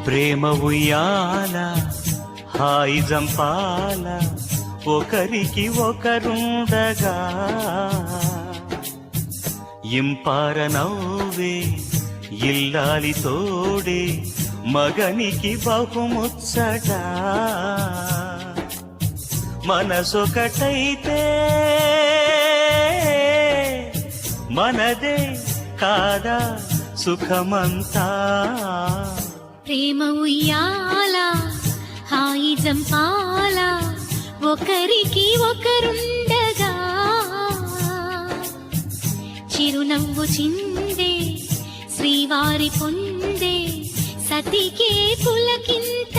ప్రేమ ఉయ్యాల హాయి జంపాల ఒకరికి ఒకరుండగా ఇంపార నవ్వే ఇల్లాలి తోడే మగనికి బహుముచ్చట మనసొకటైతే మనదే కాదా సుఖమంతా ప్రేమ ఉయ్యాల హాయి జంపాల ఒకరికి ఒకరుండగా చిరునవ్వు చిందే శ్రీవారి పొందే సతికే పులకింత